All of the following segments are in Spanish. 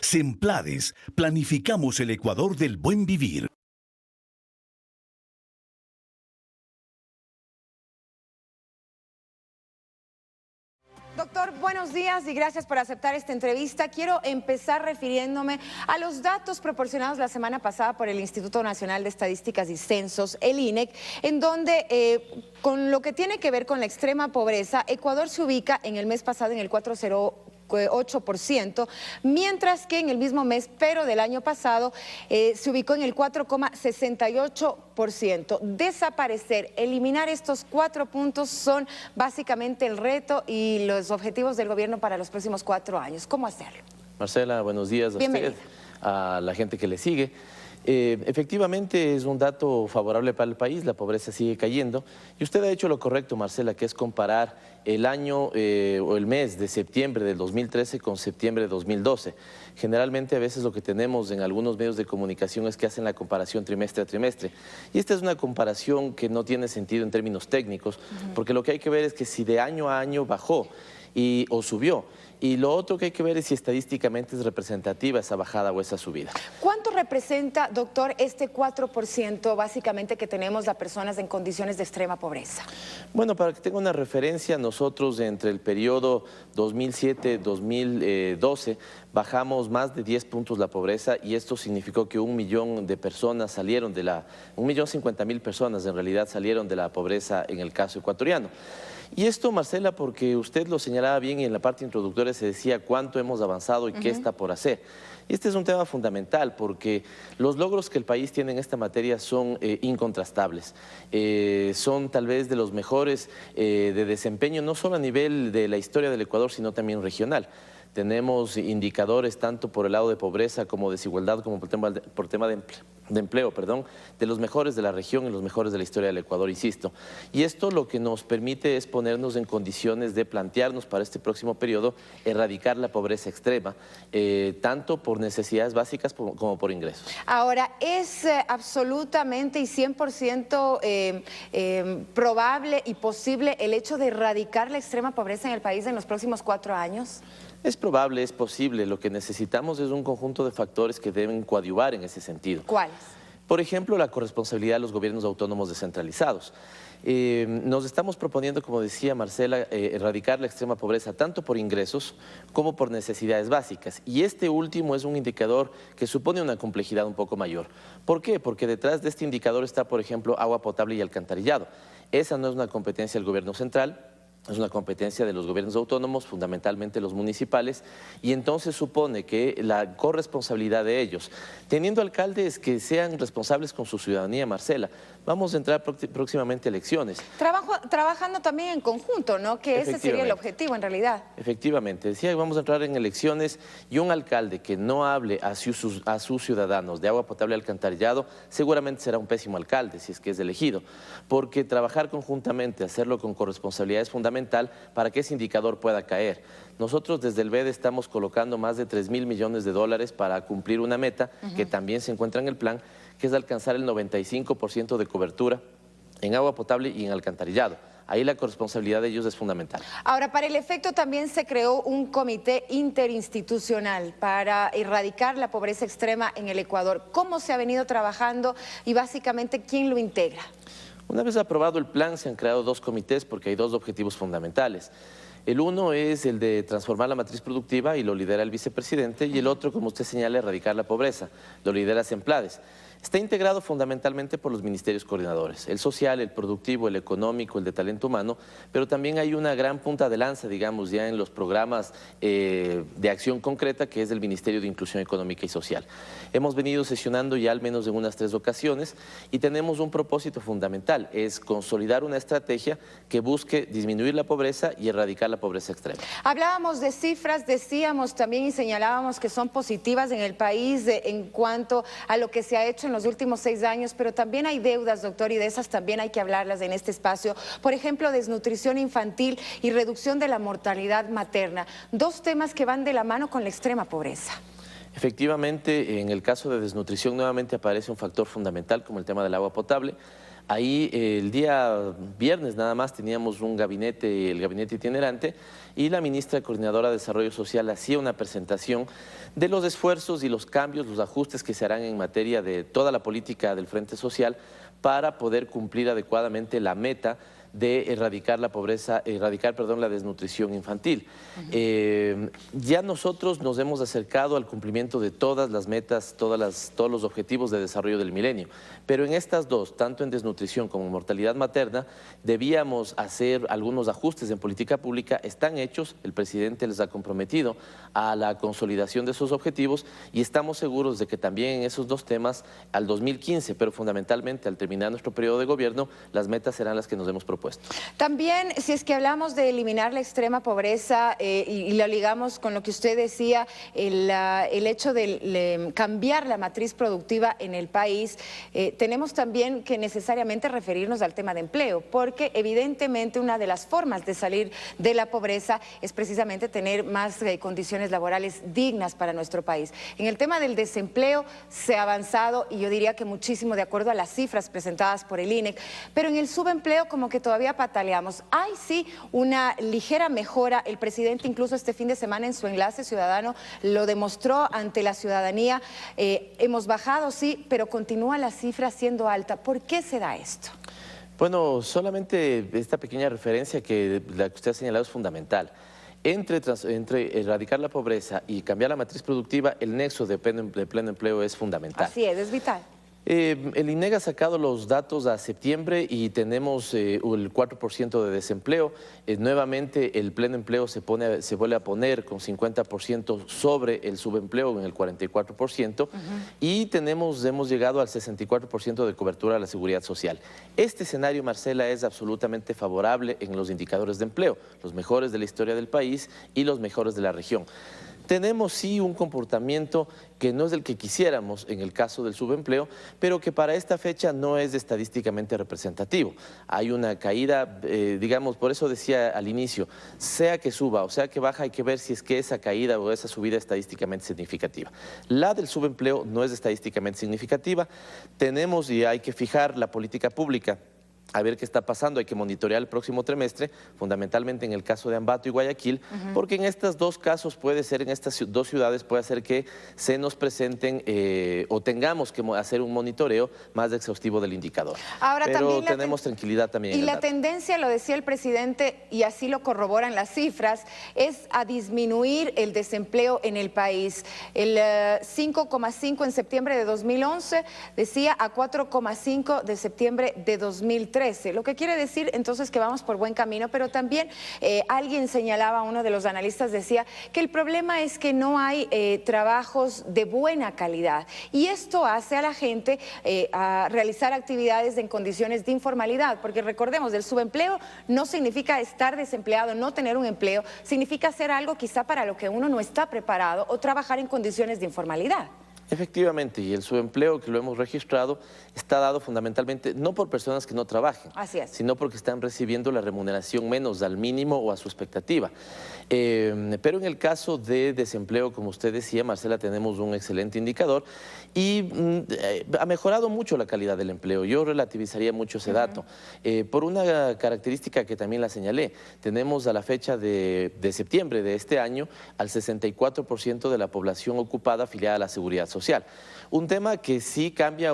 Semplades, planificamos el Ecuador del buen vivir. Doctor, buenos días y gracias por aceptar esta entrevista. Quiero empezar refiriéndome a los datos proporcionados la semana pasada por el Instituto Nacional de Estadísticas y Censos, el INEC, en donde con lo que tiene que ver con la extrema pobreza, Ecuador se ubica en el mes pasado en el 4,08%, mientras que en el mismo mes, pero del año pasado, se ubicó en el 4,68%. Desaparecer, eliminar estos 4 puntos son básicamente el reto y los objetivos del gobierno para los próximos 4 años. ¿Cómo hacerlo? Marcela, buenos días a usted, a la gente que le sigue. Efectivamente es un dato favorable para el país, la pobreza sigue cayendo y usted ha hecho lo correcto, Marcela, que es comparar el año o el mes de septiembre del 2013 con septiembre de 2012. Generalmente a veces lo que tenemos en algunos medios de comunicación es que hacen la comparación trimestre a trimestre y esta es una comparación que no tiene sentido en términos técnicos porque lo que hay que ver es que si de año a año bajó o subió. Y lo otro que hay que ver es si estadísticamente es representativa esa bajada o esa subida. ¿Cuánto representa, doctor, este 4% básicamente que tenemos las personas en condiciones de extrema pobreza? Bueno, para que tenga una referencia, nosotros entre el periodo 2007-2012 bajamos más de 10 puntos la pobreza y esto significó que 1 millón de personas salieron de la... 1.050.000 personas en realidad salieron de la pobreza en el caso ecuatoriano. Y esto, Marcela, porque usted lo señalaba bien y en la parte introductoria se decía cuánto hemos avanzado y qué está por hacer. Y este es un tema fundamental porque los logros que el país tiene en esta materia son incontrastables. Son tal vez de los mejores de desempeño, no solo a nivel de la historia del Ecuador, sino también regional. Tenemos indicadores tanto por el lado de pobreza como desigualdad, como por tema de empleo, de los mejores de la región y los mejores de la historia del Ecuador, insisto. Y esto lo que nos permite es ponernos en condiciones de plantearnos para este próximo periodo erradicar la pobreza extrema, tanto por necesidades básicas como por ingresos. Ahora, ¿es absolutamente y 100% probable y posible el hecho de erradicar la extrema pobreza en el país en los próximos 4 años? Es probable, es posible. Lo que necesitamos es un conjunto de factores que deben coadyuvar en ese sentido. ¿Cuáles? Por ejemplo, la corresponsabilidad de los gobiernos autónomos descentralizados. Nos estamos proponiendo, como decía Marcela, erradicar la extrema pobreza tanto por ingresos como por necesidades básicas. Y este último es un indicador que supone una complejidad un poco mayor. ¿Por qué? Porque detrás de este indicador está, por ejemplo, agua potable y alcantarillado. Esa no es una competencia del gobierno central, es una competencia de los gobiernos autónomos, fundamentalmente los municipales, y entonces supone que la corresponsabilidad de ellos, teniendo alcaldes que sean responsables con su ciudadanía, Marcela, vamos a entrar próximamente a elecciones. Trabajando también en conjunto, ¿no? Que ese sería el objetivo en realidad. Efectivamente, decía que vamos a entrar en elecciones y un alcalde que no hable a sus ciudadanos de agua potable y alcantarillado, seguramente será un pésimo alcalde si es que es elegido, porque trabajar conjuntamente, hacerlo con corresponsabilidad es fundamental para que ese indicador pueda caer. Nosotros desde el BED estamos colocando más de 3.000 millones de dólares para cumplir una meta que también se encuentra en el plan, que es alcanzar el 95% de cobertura en agua potable y en alcantarillado. Ahí la corresponsabilidad de ellos es fundamental. Ahora, para el efecto también se creó un comité interinstitucional para erradicar la pobreza extrema en el Ecuador. ¿Cómo se ha venido trabajando y básicamente quién lo integra? Una vez aprobado el plan, se han creado 2 comités porque hay 2 objetivos fundamentales. El uno es el de transformar la matriz productiva y lo lidera el vicepresidente, y el otro, como usted señala, erradicar la pobreza, lo lidera Semplades. Está integrado fundamentalmente por los ministerios coordinadores, el social, el productivo, el económico, el de talento humano, pero también hay una gran punta de lanza, digamos, ya en los programas de acción concreta, que es el Ministerio de Inclusión Económica y Social. Hemos venido sesionando ya al menos en unas 3 ocasiones y tenemos un propósito fundamental, es consolidar una estrategia que busque disminuir la pobreza y erradicar la pobreza extrema. Hablábamos de cifras, decíamos también y señalábamos que son positivas en el país en cuanto a lo que se ha hecho en los últimos 6 años, pero también hay deudas, doctor, y de esas también hay que hablarlas en este espacio. Por ejemplo, desnutrición infantil y reducción de la mortalidad materna. 2 temas que van de la mano con la extrema pobreza. Efectivamente, en el caso de desnutrición nuevamente aparece un factor fundamental como el tema del agua potable. Ahí el día viernes nada más teníamos un gabinete, el gabinete itinerante, y la ministra coordinadora de Desarrollo Social hacía una presentación de los esfuerzos y los cambios, los ajustes que se harán en materia de toda la política del Frente Social para poder cumplir adecuadamente la meta de erradicar la pobreza, la desnutrición infantil. Ya nosotros nos hemos acercado al cumplimiento de todas las metas, todos los objetivos de desarrollo del milenio, pero en estas dos, tanto en desnutrición como en mortalidad materna, debíamos hacer algunos ajustes en política pública. Están hechos, el presidente les ha comprometido a la consolidación de esos objetivos y estamos seguros de que también en esos dos temas, al 2015, pero fundamentalmente al terminar nuestro periodo de gobierno, las metas serán las que nos hemos propuesto. También, si es que hablamos de eliminar la extrema pobreza y lo ligamos con lo que usted decía, el hecho de cambiar la matriz productiva en el país, tenemos también que necesariamente referirnos al tema de empleo, porque evidentemente una de las formas de salir de la pobreza es precisamente tener más condiciones laborales dignas para nuestro país. En el tema del desempleo se ha avanzado y yo diría que muchísimo de acuerdo a las cifras presentadas por el INEC, pero en el subempleo como que todavía pataleamos. Hay sí una ligera mejora, el presidente incluso este fin de semana en su enlace ciudadano lo demostró ante la ciudadanía, hemos bajado sí, pero continúa la cifra siendo alta. ¿Por qué se da esto? Bueno, solamente esta pequeña referencia que la que usted ha señalado es fundamental. Entre erradicar la pobreza y cambiar la matriz productiva, el nexo de pleno empleo es fundamental. Así es vital. El INEG ha sacado los datos a septiembre y tenemos el 4% de desempleo. Nuevamente el pleno empleo se vuelve a poner con 50% sobre el subempleo en el 44%, y hemos llegado al 64% de cobertura a la seguridad social. Este escenario, Marcela, es absolutamente favorable en los indicadores de empleo, los mejores de la historia del país y los mejores de la región. Tenemos sí un comportamiento que no es el que quisiéramos en el caso del subempleo, pero que para esta fecha no es estadísticamente representativo. Hay una caída, digamos, por eso decía al inicio, sea que suba o sea que baja, hay que ver si es que esa caída o esa subida es estadísticamente significativa. La del subempleo no es estadísticamente significativa. Tenemos y hay que fijar la política pública a ver qué está pasando, hay que monitorear el próximo trimestre, fundamentalmente en el caso de Ambato y Guayaquil, porque en estos dos casos puede ser, en estas dos ciudades puede ser que se nos presenten o tengamos que hacer un monitoreo más exhaustivo del indicador. Ahora, pero también tenemos tranquilidad también en y el la dato. tendencia, lo decía el presidente, y así lo corroboran las cifras, es a disminuir el desempleo en el país. El 5,5 en septiembre de 2011 decía a 4,5 de septiembre de 2013. Lo que quiere decir entonces que vamos por buen camino, pero también alguien señalaba, uno de los analistas decía que el problema es que no hay trabajos de buena calidad y esto hace a la gente a realizar actividades en condiciones de informalidad, porque recordemos, el subempleo no significa estar desempleado, no tener un empleo, significa hacer algo quizá para lo que uno no está preparado o trabajar en condiciones de informalidad. Efectivamente, y el subempleo que lo hemos registrado está dado fundamentalmente no por personas que no trabajen, sino porque están recibiendo la remuneración menos al mínimo o a su expectativa. Pero en el caso de desempleo, como usted decía, Marcela, tenemos un excelente indicador y ha mejorado mucho la calidad del empleo. Yo relativizaría mucho ese dato. Por una característica que también la señalé, tenemos a la fecha de septiembre de este año al 64% de la población ocupada afiliada a la seguridad social. Un tema que sí cambia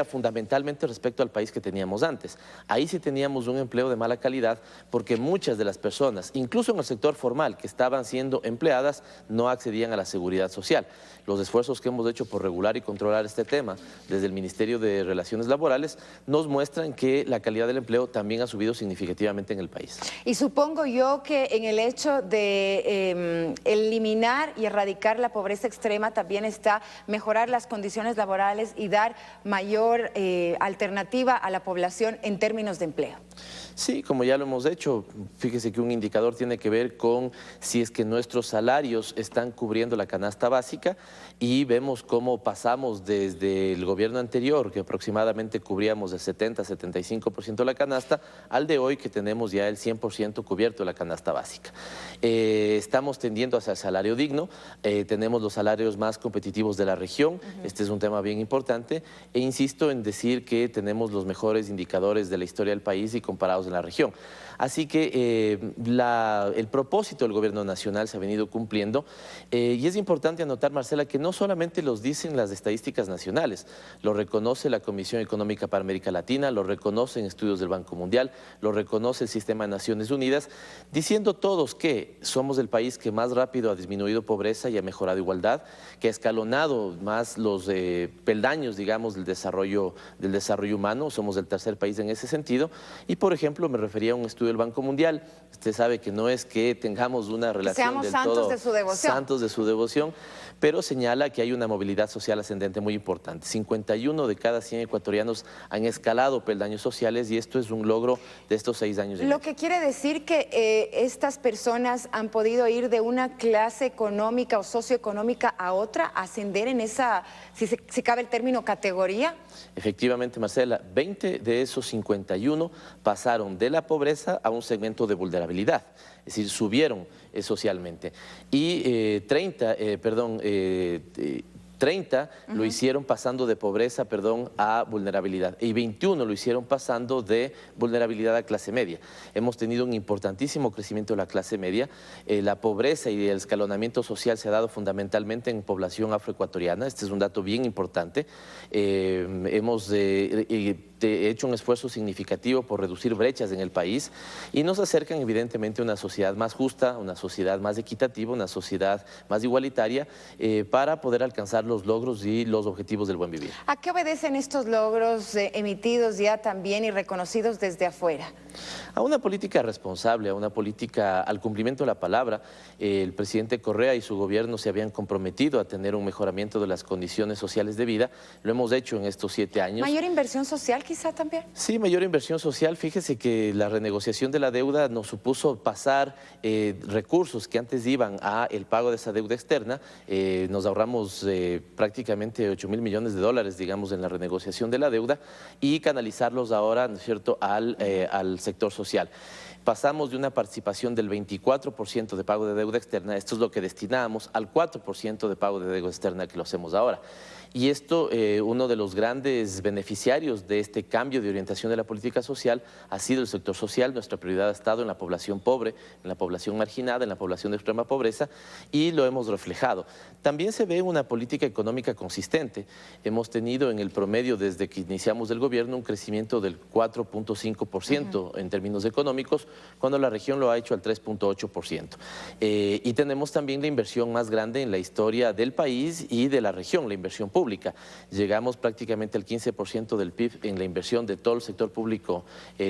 fundamentalmente respecto al país que teníamos antes. Ahí sí teníamos un empleo de mala calidad porque muchas de las personas, incluso en el sector formal, que estaban siendo empleadas, no accedían a la seguridad social. Los esfuerzos que hemos hecho por regular y controlar este tema desde el Ministerio de Relaciones Laborales nos muestran que la calidad del empleo también ha subido significativamente en el país. Y supongo yo que en el hecho de eliminar y erradicar la pobreza extrema también está mejorar las condiciones laborales y dar mayor alternativa a la población en términos de empleo. Sí, como ya lo hemos hecho, fíjese que un indicador tiene que ver con si es que nuestros salarios están cubriendo la canasta básica y vemos cómo pasamos desde el gobierno anterior, que aproximadamente cubríamos el 70-75% de la canasta, al de hoy que tenemos ya el 100% cubierto de la canasta básica. Estamos tendiendo hacia el salario digno, tenemos los salarios más competitivos de la región. Este es un tema bien importante e insisto en decir que tenemos los mejores indicadores de la historia del país y comparados en la región. Así que el propósito del gobierno nacional se ha venido cumpliendo y es importante anotar, Marcela, que no solamente los dicen las estadísticas nacionales, lo reconoce la Comisión Económica para América Latina, lo reconocen estudios del Banco Mundial, lo reconoce el Sistema de Naciones Unidas, diciendo todos que somos el país que más rápido ha disminuido pobreza y ha mejorado igualdad, que ha escalonado más los peldaños, digamos, del desarrollo humano, somos el tercer país en ese sentido. Y, por ejemplo, me refería a un estudio del Banco Mundial. Usted sabe que no es que tengamos una relación del todo santos de su devoción, pero señala que hay una movilidad social ascendente muy importante. 51 de cada 100 ecuatorianos han escalado peldaños sociales y esto es un logro de estos 6 años. Lo que quiere decir que estas personas han podido ir de una clase económica o socioeconómica a otra, ascender en esa, si cabe el término, categoría. Efectivamente, Marcela, 20 de esos 51 pasaron de la pobreza a un segmento de vulnerabilidad, es decir, subieron socialmente. Y 30 lo hicieron pasando de pobreza, a vulnerabilidad. Y 21 lo hicieron pasando de vulnerabilidad a clase media. Hemos tenido un importantísimo crecimiento de la clase media. La pobreza y el escalonamiento social se ha dado fundamentalmente en población afroecuatoriana. Este es un dato bien importante. Hemos hecho un esfuerzo significativo por reducir brechas en el país y nos acercan evidentemente a una sociedad más justa, una sociedad más equitativa, una sociedad más igualitaria para poder alcanzar los logros y los objetivos del buen vivir. ¿A qué obedecen estos logros emitidos ya también y reconocidos desde afuera? A una política responsable, a una política al cumplimiento de la palabra. El presidente Correa y su gobierno se habían comprometido a tener un mejoramiento de las condiciones sociales de vida. Lo hemos hecho en estos 7 años. ¿Mayor inversión social quizá también? Sí, mayor inversión social. Fíjese que la renegociación de la deuda nos supuso pasar recursos que antes iban a el pago de esa deuda externa. Nos ahorramos prácticamente 8.000 millones de dólares, digamos, en la renegociación de la deuda y canalizarlos ahora, ¿no es cierto?, al sector social. Pasamos de una participación del 24% de pago de deuda externa, esto es lo que destinábamos, al 4% de pago de deuda externa que lo hacemos ahora. Y esto, uno de los grandes beneficiarios de este cambio de orientación de la política social ha sido el sector social. Nuestra prioridad ha estado en la población pobre, en la población marginada, en la población de extrema pobreza y lo hemos reflejado. También se ve una política económica consistente. Hemos tenido en el promedio desde que iniciamos el gobierno un crecimiento del 4.5% en términos económicos, cuando la región lo ha hecho al 3.8%. Y tenemos también la inversión más grande en la historia del país y de la región, la inversión pública. Llegamos prácticamente al 15% del PIB en la inversión de todo el sector público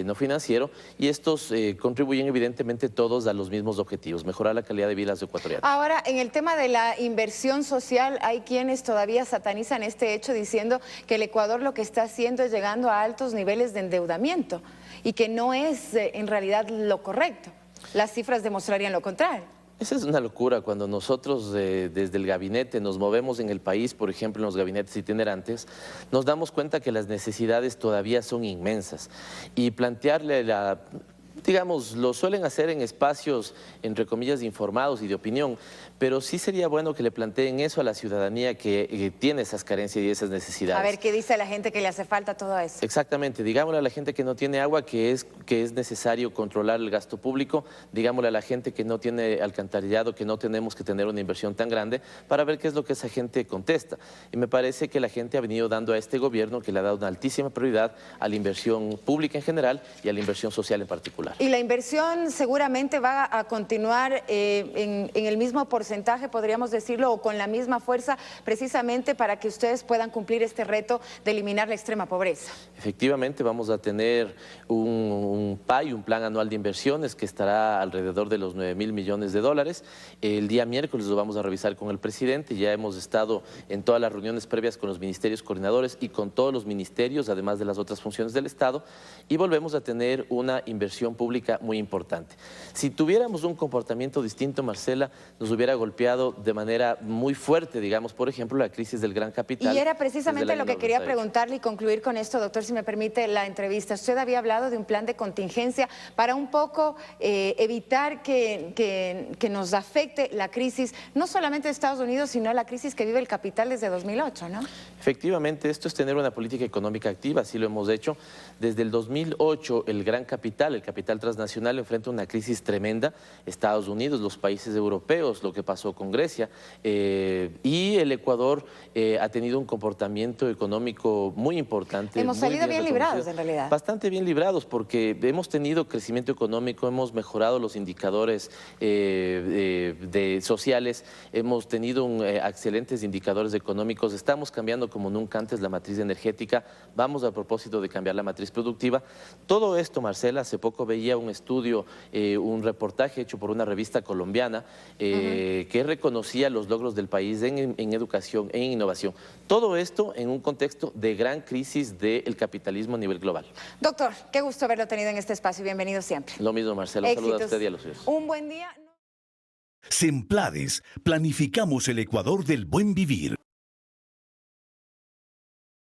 no financiero y estos contribuyen evidentemente todos a los mismos objetivos, mejorar la calidad de vida de los ecuatorianos. Ahora, en el tema de la inversión social, hay quienes todavía satanizan este hecho diciendo que el Ecuador lo que está haciendo es llegando a altos niveles de endeudamiento y que no es en realidad lo correcto. Las cifras demostrarían lo contrario. Esa es una locura cuando nosotros desde el gabinete nos movemos en el país, por ejemplo en los gabinetes itinerantes, nos damos cuenta que las necesidades todavía son inmensas y plantearle digamos, lo suelen hacer en espacios, entre comillas, informados y de opinión, pero sí sería bueno que le planteen eso a la ciudadanía que tiene esas carencias y esas necesidades. A ver, ¿qué dice la gente que le hace falta todo eso? Exactamente, digámosle a la gente que no tiene agua que es necesario controlar el gasto público, digámosle a la gente que no tiene alcantarillado, que no tenemos que tener una inversión tan grande, para ver qué es lo que esa gente contesta. Y me parece que la gente ha venido dando a este gobierno, que le ha dado una altísima prioridad a la inversión pública en general y a la inversión social en particular. Y la inversión seguramente va a continuar en el mismo porcentaje, podríamos decirlo, o con la misma fuerza, precisamente para que ustedes puedan cumplir este reto de eliminar la extrema pobreza. Efectivamente, vamos a tener un PAI, un plan anual de inversiones, que estará alrededor de los 9.000 millones de dólares. El día miércoles lo vamos a revisar con el presidente. Ya hemos estado en todas las reuniones previas con los ministerios coordinadores y con todos los ministerios, además de las otras funciones del Estado, y volvemos a tener una inversión pública pública muy importante. Si tuviéramos un comportamiento distinto, Marcela, nos hubiera golpeado de manera muy fuerte, digamos, por ejemplo, la crisis del gran capital. Y era precisamente lo que quería 98. preguntarle y concluir con esto, doctor, si me permite la entrevista. Usted había hablado de un plan de contingencia para un poco evitar que nos afecte la crisis, no solamente de Estados Unidos, sino la crisis que vive el capital desde 2008, ¿no? Efectivamente, esto es tener una política económica activa, así lo hemos hecho. Desde el 2008, el gran capital, el capital transnacional, enfrenta una crisis tremenda. Estados Unidos, los países europeos, lo que pasó con Grecia, y el Ecuador ha tenido un comportamiento económico muy importante. Hemos salido bien librados, en realidad. Bastante bien librados, porque hemos tenido crecimiento económico, hemos mejorado los indicadores sociales, hemos tenido excelentes indicadores económicos, estamos cambiando como nunca antes la matriz energética, vamos a propósito de cambiar la matriz productiva. Todo esto, Marcela, hace poco veía un estudio, un reportaje hecho por una revista colombiana que reconocía los logros del país en educación, en innovación. Todo esto en un contexto de gran crisis del capitalismo a nivel global. Doctor, qué gusto haberlo tenido en este espacio. Bienvenido siempre. Lo mismo, Marcelo. Saludos a usted y a los suyos. Un buen día. Semplades, planificamos el Ecuador del buen vivir.